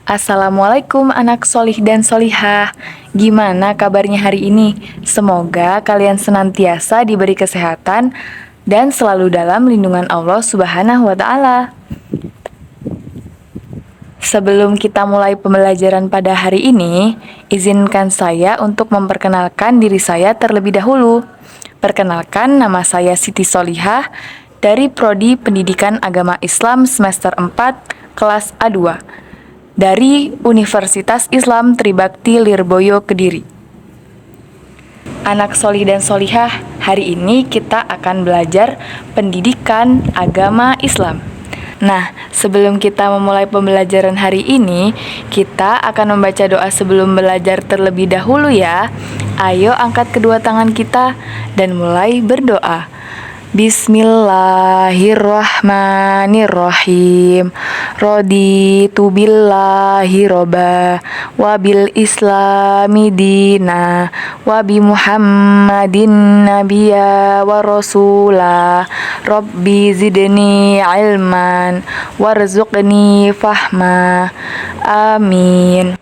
Assalamualaikum anak solih dan solihah. Gimana kabarnya hari ini? Semoga kalian senantiasa diberi kesehatan dan selalu dalam lindungan Allah Subhanahu wa Ta'ala. Sebelum kita mulai pembelajaran pada hari ini, izinkan saya untuk memperkenalkan diri saya terlebih dahulu. Perkenalkan, nama saya Siti Solihah dari Prodi Pendidikan Agama Islam semester 4, kelas A2. Dari Universitas Islam Tribakti Lirboyo, Kediri. Anak solih dan solihah, hari ini kita akan belajar pendidikan agama Islam. Nah, sebelum kita memulai pembelajaran hari ini, kita akan membaca doa sebelum belajar terlebih dahulu ya. Ayo angkat kedua tangan kita dan mulai berdoa. Bismillahirrahmanirrahim. Raditu billahi robba wabil islami dina wabi muhammadin nabiyya wa rasula rabbi zidni ilman warzuqni fahma amin.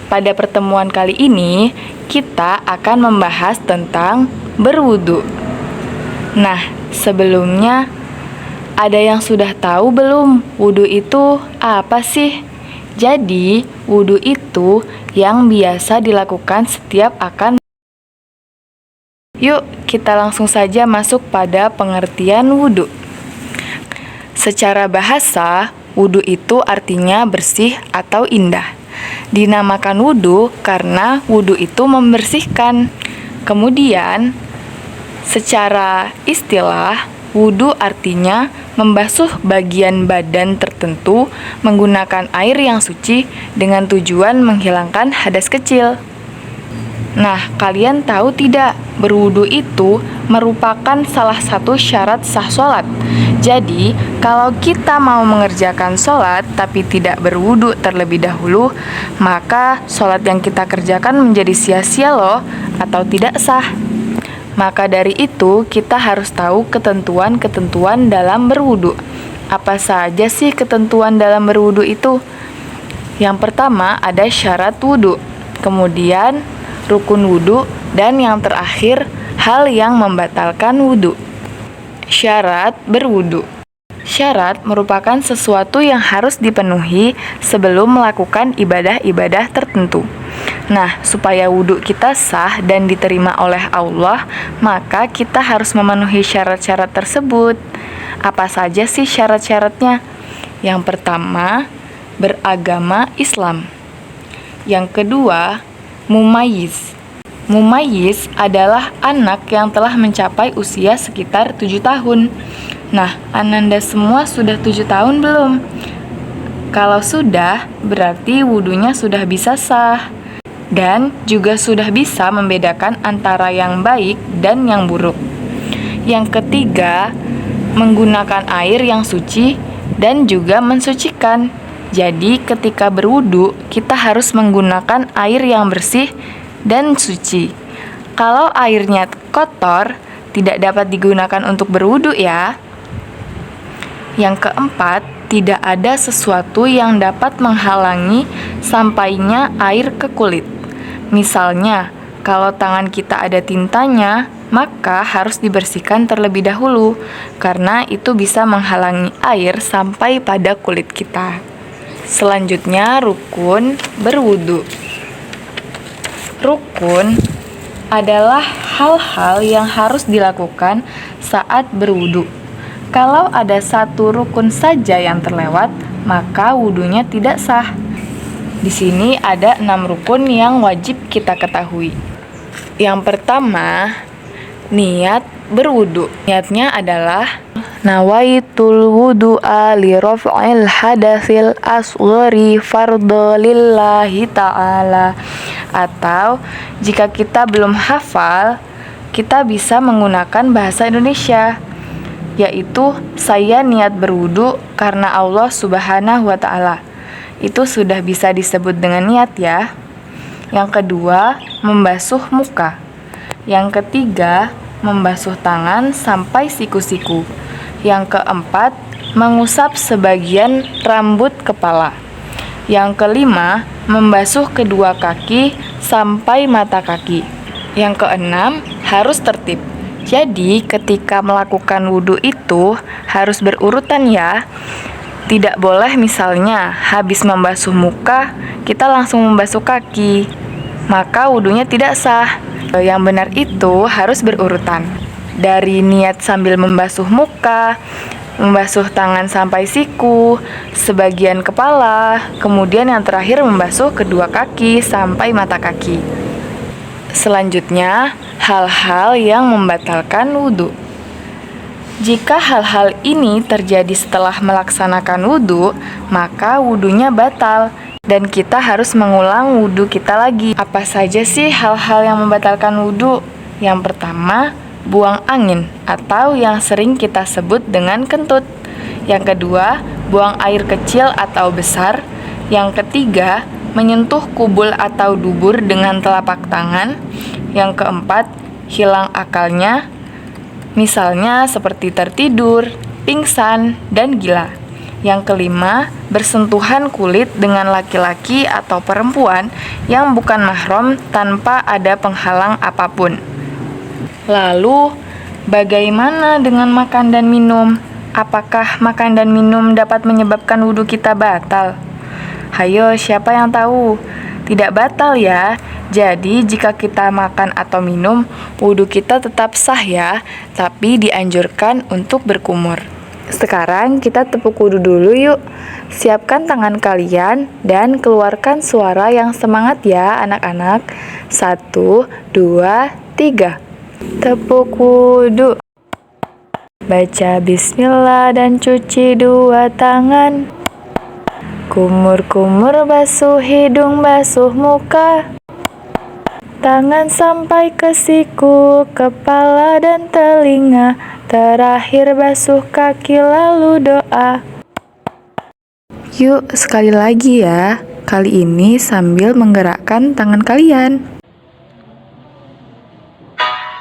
Pada pertemuan kali ini kita akan membahas tentang berwudu. Nah, sebelumnya ada yang sudah tahu belum wudu itu apa sih? Jadi, wudu itu yang biasa dilakukan setiap akan. Yuk, kita langsung saja masuk pada pengertian wudu. Secara bahasa, wudu itu artinya bersih atau indah. Dinamakan wudu karena wudu itu membersihkan. Kemudian, secara istilah, wudu artinya membasuh bagian badan tertentu menggunakan air yang suci dengan tujuan menghilangkan hadas kecil. Nah, kalian tahu tidak, berwudu itu merupakan salah satu syarat sah sholat. Jadi, kalau kita mau mengerjakan sholat tapi tidak berwudu terlebih dahulu, maka sholat yang kita kerjakan menjadi sia-sia loh, atau tidak sah. Maka dari itu, kita harus tahu ketentuan-ketentuan dalam berwudu. Apa saja sih ketentuan dalam berwudu itu? Yang pertama ada syarat wudu, kemudian rukun wudu, dan yang terakhir hal yang membatalkan wudu. Syarat berwudu. Syarat merupakan sesuatu yang harus dipenuhi sebelum melakukan ibadah-ibadah tertentu. Nah, supaya wudhu kita sah dan diterima oleh Allah, maka kita harus memenuhi syarat-syarat tersebut. Apa saja sih syarat-syaratnya? Yang pertama, beragama Islam. Yang kedua, mumayyiz. Mumayyiz adalah anak yang telah mencapai usia sekitar 7 tahun. Nah, ananda semua sudah 7 tahun belum? Kalau sudah, berarti wudhunya sudah bisa sah. Dan juga sudah bisa membedakan antara yang baik dan yang buruk. Yang ketiga, menggunakan air yang suci dan juga mensucikan. Jadi ketika berwudu, kita harus menggunakan air yang bersih dan suci. Kalau airnya kotor, tidak dapat digunakan untuk berwudu ya. Yang keempat, tidak ada sesuatu yang dapat menghalangi sampainya air ke kulit. Misalnya, kalau tangan kita ada tintanya, maka harus dibersihkan terlebih dahulu, karena itu bisa menghalangi air sampai pada kulit kita. Selanjutnya, rukun berwudu. Rukun adalah hal-hal yang harus dilakukan saat berwudu. Kalau ada satu rukun saja yang terlewat, maka wudunya tidak sah. Di sini ada 6 rukun yang wajib kita ketahui. Yang pertama, niat berwudu. Niatnya adalah nawaitul wudu'a li raf'il hadatsil asghari fardhu lillahi ta'ala. Atau jika kita belum hafal, kita bisa menggunakan bahasa Indonesia, yaitu saya niat berwudu karena Allah Subhanahu wa Ta'ala. Itu sudah bisa disebut dengan niat ya. Yang kedua, membasuh muka. Yang ketiga, membasuh tangan sampai siku-siku. Yang keempat, mengusap sebagian rambut kepala. Yang kelima, membasuh kedua kaki sampai mata kaki. Yang keenam, harus tertib. Jadi, ketika melakukan wudhu itu harus berurutan ya. Tidak boleh misalnya habis membasuh muka, kita langsung membasuh kaki. Maka wudhunya tidak sah. Yang benar itu harus berurutan. Dari niat sambil membasuh muka, membasuh tangan sampai siku, sebagian kepala, kemudian yang terakhir membasuh kedua kaki sampai mata kaki. Selanjutnya, hal-hal yang membatalkan wudhu. Jika hal-hal ini terjadi setelah melaksanakan wudhu, maka wudhunya batal dan kita harus mengulang wudhu kita lagi. Apa saja sih hal-hal yang membatalkan wudhu? Yang pertama, buang angin atau yang sering kita sebut dengan kentut. Yang kedua, buang air kecil atau besar. Yang ketiga, menyentuh kubul atau dubur dengan telapak tangan. Yang keempat, hilang akalnya, misalnya seperti tertidur, pingsan, dan gila. Yang kelima, bersentuhan kulit dengan laki-laki atau perempuan yang bukan mahram tanpa ada penghalang apapun. Lalu, bagaimana dengan makan dan minum? Apakah makan dan minum dapat menyebabkan wudhu kita batal? Hayo, siapa yang tahu? Tidak batal ya. Jadi, jika kita makan atau minum, wudhu kita tetap sah ya, tapi dianjurkan untuk berkumur. Sekarang kita tepuk wudhu dulu yuk. Siapkan tangan kalian dan keluarkan suara yang semangat ya anak-anak. 1, 2, 3. Tepuk wudhu. Baca bismillah dan cuci dua tangan. Kumur-kumur basuh hidung, basuh muka. Tangan sampai ke siku, kepala dan telinga. Terakhir basuh kaki lalu doa. Yuk sekali lagi ya. Kali ini sambil menggerakkan tangan kalian.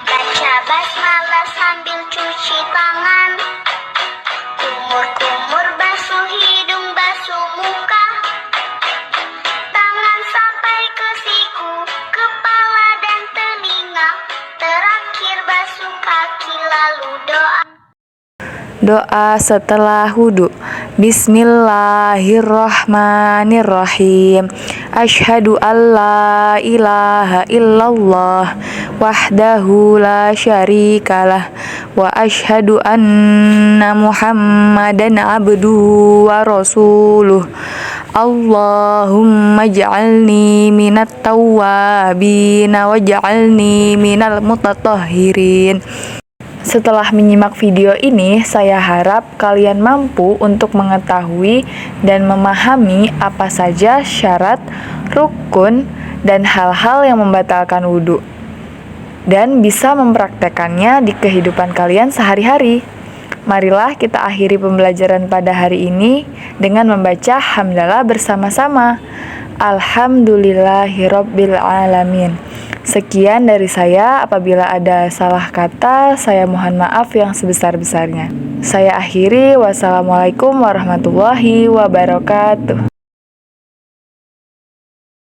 Baca basmalah sambil cuci tangan. Kumur-kumur basuh hidung, basuh muka. Tangan sampai ke siku, kepala dan telinga. Terakhir basuh kaki lalu doa. Doa setelah wudhu. Bismillahirrahmanirrahim. Asyhadu an la ilaha illallah wahdahu la syarikalah wa asyhadu anna Muhammadan abduhu wa rasuluh. Allahumma ja'alni minat tawwabin wa ja'alni minal mutatahhirin. Setelah menyimak video ini, saya harap kalian mampu untuk mengetahui dan memahami apa saja syarat, rukun, dan hal-hal yang membatalkan wudhu, dan bisa mempraktekannya di kehidupan kalian sehari-hari. Marilah kita akhiri pembelajaran pada hari ini dengan membaca hamdalah bersama-sama. Alhamdulillahirabbil alamin. Sekian dari saya, apabila ada salah kata, saya mohon maaf yang sebesar-besarnya. Saya akhiri, wassalamualaikum warahmatullahi wabarakatuh.